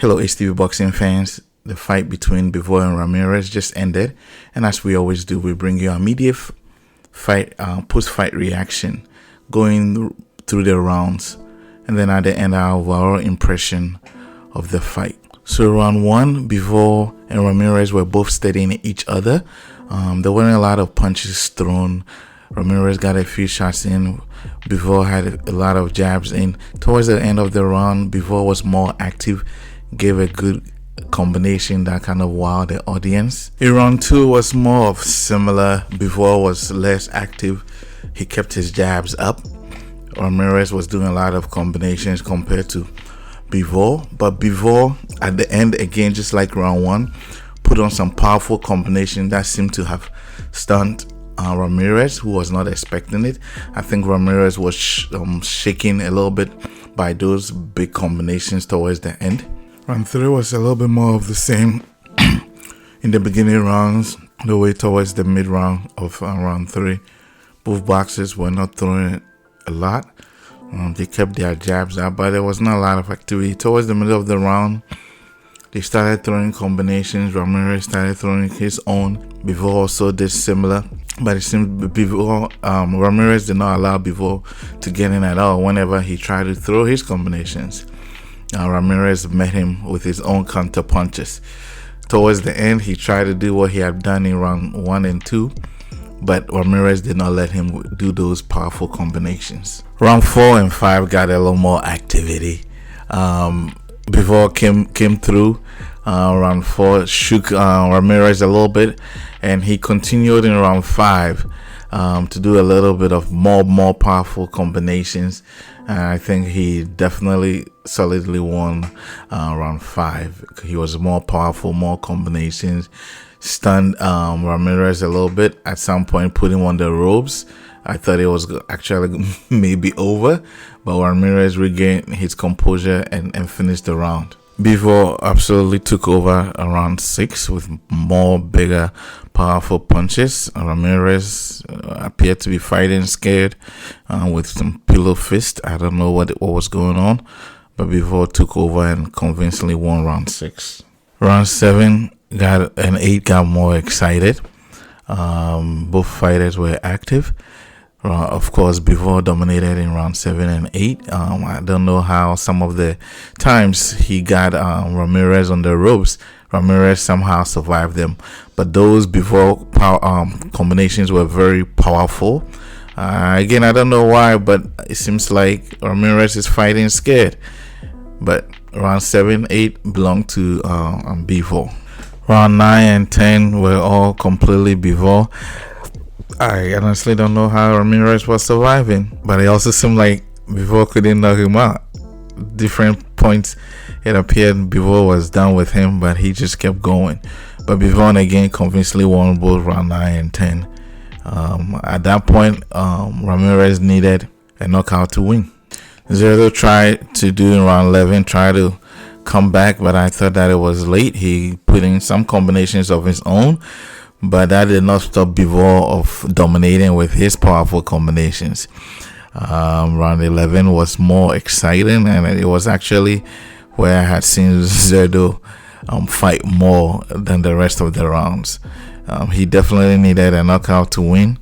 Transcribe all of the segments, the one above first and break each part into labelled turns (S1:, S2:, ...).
S1: Hello, HTV boxing fans. The fight between Bivol and Ramirez just ended, and as we always do, we bring you a immediate fight, post-fight reaction, going through the rounds, and then at the end, our overall impression of the fight. So, round one, Bivol and Ramirez were both steadying each other. There weren't a lot of punches thrown. Ramirez got a few shots in. Bivol had a lot of jabs in. Towards the end of the round, Bivol was more active, gave a good combination that kind of wowed the audience. In round two was more of similar. Bivol was less active. He kept his jabs up. Ramirez was doing a lot of combinations compared to Bivol, but Bivol at the end, again, just like round one, put on some powerful combination that seemed to have stunned Ramirez, who was not expecting it. I think Ramirez was shaking a little bit by those big combinations towards the end. Round three was a little bit more of the same in the beginning rounds, the way towards the mid round of round three. Both boxers were not throwing it a lot. They kept their jabs up, but there was not a lot of activity. Towards the middle of the round, they started throwing combinations. Ramirez started throwing his own. Bivol also did similar, but it seemed Ramirez did not allow Bivol to get in at all whenever he tried to throw his combinations. Ramirez met him with his own counter punches. Towards the end, he tried to do what he had done in round one and two, but Ramirez did not let him do those powerful combinations. Round 4 and 5 got a little more activity. Bivol came through. Round 4 shook Ramirez a little bit, and he continued in round 5 to do a little bit of more powerful combinations. I think he definitely solidly won round 5. He was more powerful, more combinations. Stunned Ramirez a little bit at some point, put him on the ropes. I thought it was actually maybe over, but Ramirez regained his composure and finished the round. Bivol absolutely took over around 6 with more bigger, powerful punches. Ramirez appeared to be fighting scared with some pillow fist. I don't know what was going on, but Bivol took over and convincingly won round 6. Round 7 and 8 got more excited. Both fighters were active. Of course, Bivol dominated in round 7 and 8. I don't know how some of the times he got Ramirez on the ropes. Ramirez somehow survived them. But those Bivol combinations were very powerful. Again, I don't know why, but it seems like Ramirez is fighting scared. But round 7, 8 belonged to Bivol. Round 9 and 10 were all completely Bivol. I honestly don't know how Ramirez was surviving, but it also seemed like Bivol couldn't knock him out. Different points, it appeared Bivol was done with him, but he just kept going. But Bivol again convincingly won both round 9 and 10. At that point, Ramirez needed a knockout to win. Zerdo tried to do in round 11, tried to come back, but I thought that it was late. He put in some combinations of his own, but that did not stop Bivol of dominating with his powerful combinations. Round 11 was more exciting, and it was actually where I had seen Zerdo fight more than the rest of the rounds. He definitely needed a knockout to win.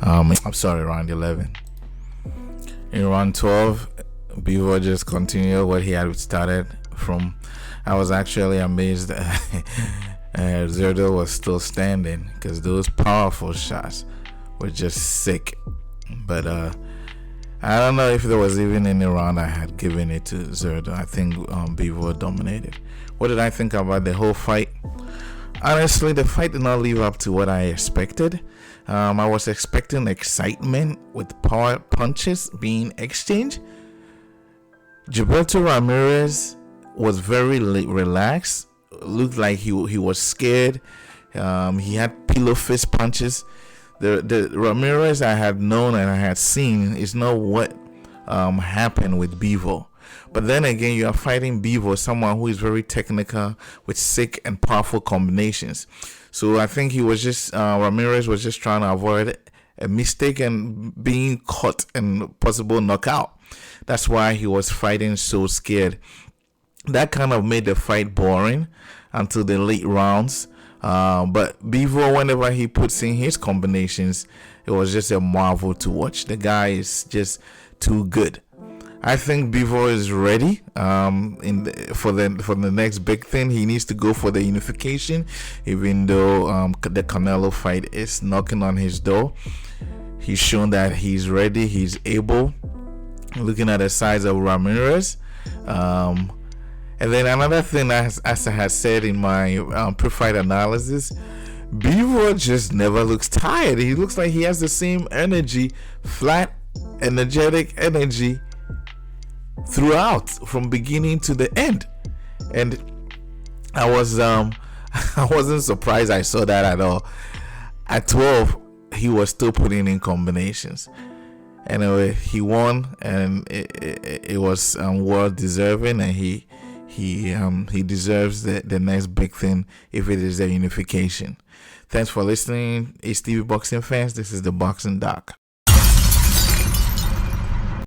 S1: Round 11. In round 12, Bivol just continued what he had started from. I was actually amazed that Zerdo was still standing, because those powerful shots were just sick. But I don't know if there was even any round I had given it to Zerdo. I think Bivol dominated. What did I think about the whole fight? Honestly, the fight did not live up to what I expected. I was expecting excitement with power punches being exchanged. Gilberto Ramirez was very relaxed. Looked like he was scared. He had pillow fist punches. The Ramirez I had known and I had seen is not what happened with Bivol. But then again, you are fighting Bivol, someone who is very technical with sick and powerful combinations. So I think he was just Ramirez was just trying to avoid a mistake and being caught and possible knockout. That's why he was fighting so scared. that kind of made the fight boring until the late rounds. But Bivol, whenever he puts in his combinations, it was just a marvel to watch. The guy is just too good. I think Bivol is ready for the next big thing. He needs to go for the unification, even though the Canelo fight is knocking on his door. He's shown that he's ready, he's able. Looking at the size of Ramirez. And then another thing, as I had said in my pre-fight analysis, Bivol just never looks tired. He looks like he has the same energy, flat, energetic energy throughout, from beginning to the end. And I was I wasn't surprised I saw that at all. At 12, he was still putting in combinations. Anyway, he won, and it was well deserving, and he deserves the next big thing if it is a unification. Thanks for listening. It's TV Boxing fans. This is the Boxing Doc.